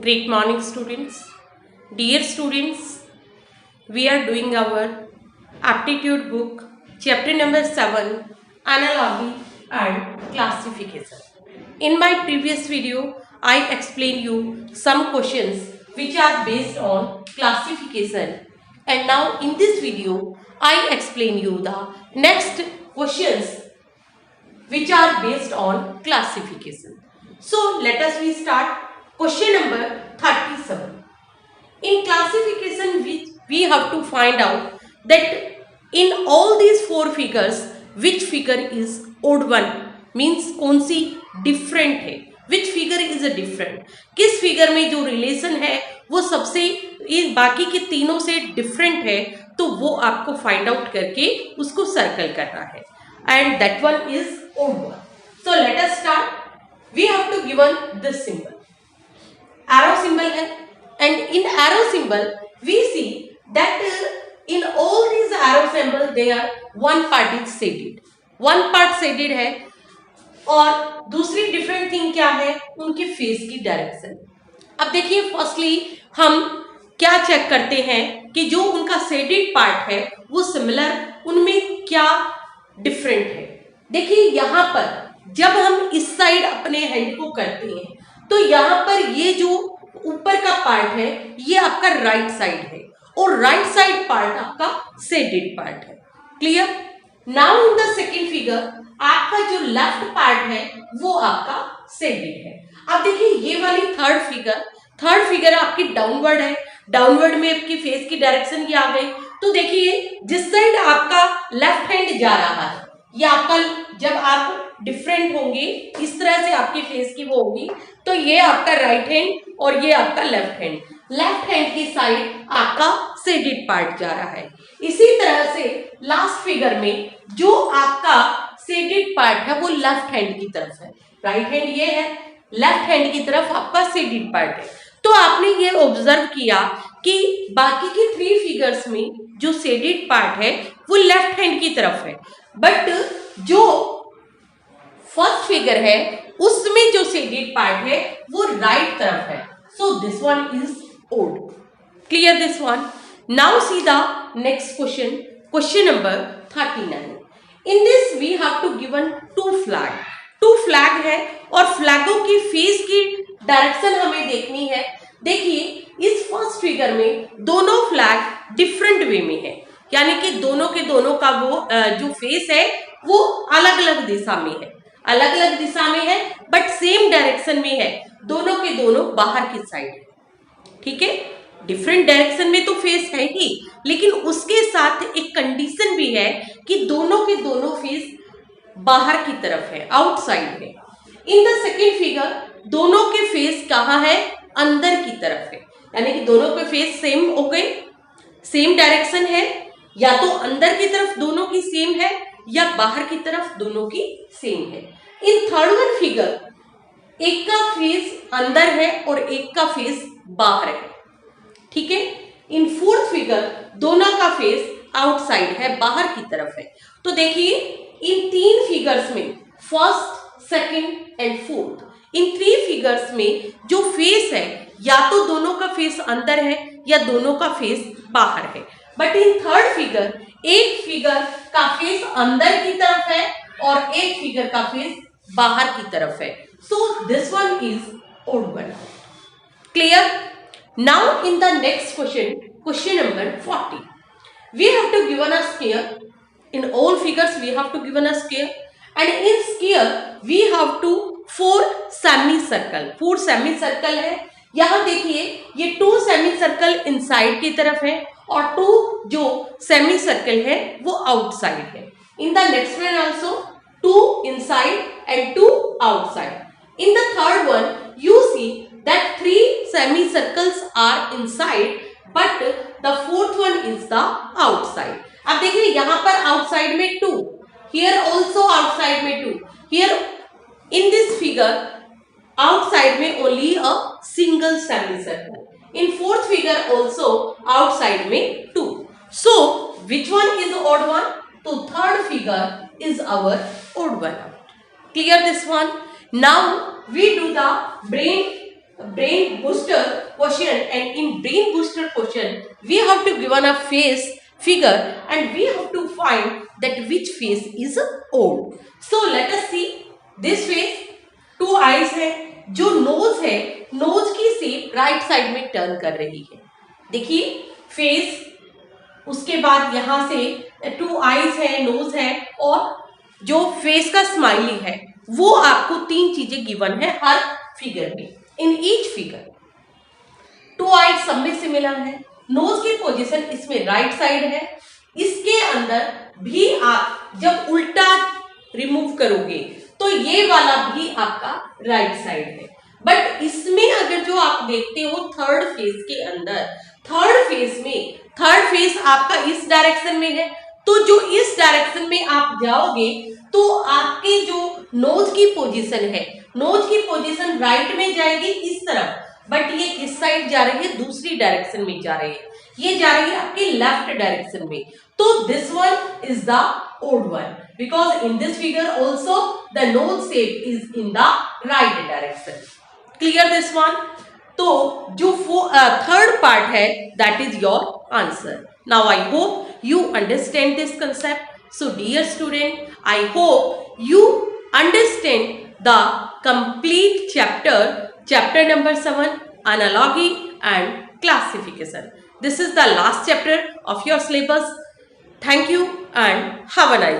Great morning, students. Dear students, we are doing our aptitude book, chapter number 7, Analogy and Classification. In my previous video, I explained you some questions which are based on classification. And now in this video, I explain you the next questions which are based on classification. So let us we start question number 37. In classification we have to find out that in all these four figures which figure is odd one, means कौन सी different है, which figure is a different, किस figure में जो relation है वो सबसे इन बाकी के तीनों से डिफरेंट है, तो वो आपको फाइंड आउट करके उसको सर्कल करना है. And that one is odd one. So let us start. We have to given this symbol. Arrow symbol है, and in arrow symbol we see that in all these arrow symbol there one part is shaded. One part shaded है और दूसरी different thing क्या है, उनके face की direction. अब देखिए फर्स्टली हम क्या चेक करते हैं कि जो उनका शेडेड पार्ट है वो सिमिलर, उनमें क्या डिफरेंट है. देखिए यहाँ पर जब हम इस साइड अपने हैंड को करते हैं तो यहाँ पर ये जो ऊपर का पार्ट है ये आपका राइट साइड है और राइट साइड पार्ट आपका शेडेड पार्ट है. Clear. Now in the second figure आपका जो लेफ्ट पार्ट है वो आपका शेडेड है. अब देखिए ये वाली थर्ड फिगर आपकी डाउनवर्ड है, डाउनवर्ड में आपकी फेस की डायरेक्शन की आ गई. तो देखिए जिस साइड आपका लेफ्ट हैंड जा रहा है ये आपका, जब आप डिफरेंट होंगे इस तरह से आपकी फेस की वो होगी, तो ये आपका राइट हैंड और ये आपका लेफ्ट हैंड. लेफ्ट हैंड की साइड आपका शेडेड पार्ट जा रहा है. इसी तरह से लास्ट फिगर में जो आपका शेडेड पार्ट है वो लेफ्ट हैंड की तरफ है, राइट हैंड ये है, लेफ्ट हैंड की तरफ आपका शेडेड पार्ट है. तो आपने ये ऑब्जर्व किया कि बाकी की थ्री फिगर्स में जो शेडेड पार्ट है वो लेफ्ट हैंड की तरफ है, बट जो फर्स्ट फिगर है उसमें जो शेडेड पार्ट है वो राइट तरफ है. So this one is odd. Clear this one. Now see the next question, question number 39. In this we have to given two flag है और फ्लैगों की फेस की डायरेक्शन हमें देखनी है. देखिए इस फर्स्ट फिगर में दोनों फ्लैग डिफरेंट वे में है, यानी कि दोनों के दोनों का वो जो फेस है वो अलग अलग दिशा में है, बट सेम डायरेक्शन में है. दोनों के दोनों बाहर की साइड है. ठीक है, डिफरेंट डायरेक्शन में तो फेस है ही, लेकिन उसके साथ एक कंडीशन भी है कि दोनों के दोनों फेस बाहर की तरफ है, आउटसाइड है. इन द सेकेंड फिगर दोनों के फेस कहाँ है, अंदर की तरफ है, यानी कि दोनों के फेस सेम हो गए, सेम डायरेक्शन है, या तो अंदर की तरफ दोनों की सेम है या बाहर की तरफ दोनों की सेम है. इन थर्ड वन फिगर एक का फेस अंदर है और एक का फेस बाहर है. ठीक है. इन फोर्थ फिगर दोनों का फेस आउटसाइड है, बाहर की तरफ है. तो देखिए इन तीन फिगर्स में first, second and fourth, in three figures में जो फेस है या तो दोनों का फेस अंदर है या दोनों का फेस बाहर है, बट इन थर्ड फिगर एक फिगर का फेस अंदर की तरफ है और एक फिगर का फेस बाहर की तरफ है. So this one is odd one. Clear. Now in the next question, question number 40. We have to given a square. In all figures we have to given a square, and in square we have to four semicircle है. यहाँ देखिए ये 2 semicircle inside की तरफ है और 2 जो semicircle है वो आउटसाइड है. इन the next one also 2 inside and 2 outside. In the third one you see that 3 semicircles are inside but the fourth one is the outside. अब देखिए यहाँ पर आउटसाइड में 2, here also आउटसाइड में 2, here in this figure outside में only a single semicircle. In fourth figure also outside में 2. So which one is odd one? तो third figure is our odd one. Clear this one? Now we do the brain brain booster question, and in brain booster question we have to given a face figure and we have to find that which face is old. So let us see this face. Two eyes है, जो knows है, knows की shape right side में turn कर रही है. देखिए face, उसके बाद यहां से टू आईज है, नोज है, और जो फेस का स्माइली है वो आपको तीन चीजें गिवन है हर फिगर में. In each figure two eyes सब में सिमिलर है, नोज की पोजीशन इसमें राइट साइड है. इसके अंदर भी आप जब उल्टा रिमूव करोगे तो ये वाला भी आपका राइट साइड है. बट इसमें अगर जो आप देखते हो थर्ड फेस के अंदर, थर्ड फेस आपका इस डायरेक्शन में है, तो जो इस डायरेक्शन में आप जाओगे तो आपके जो नोज की पोजीशन है, नोज की पोजीशन राइट में जाएगी इस तरफ, बट ये किस साइड जा रही है, दूसरी डायरेक्शन में जा रही है, ये जा रही है आपके लेफ्ट डायरेक्शन में. तो this one is the odd one because in this figure also the nose shape is in the right direction. Clear this one? तो जो third part है that is your answer. Now I hope you understand this concept. So dear student, I hope you understand the complete chapter number 7, analogy and classification. This is the last chapter of your syllabus. Thank you and have a nice day.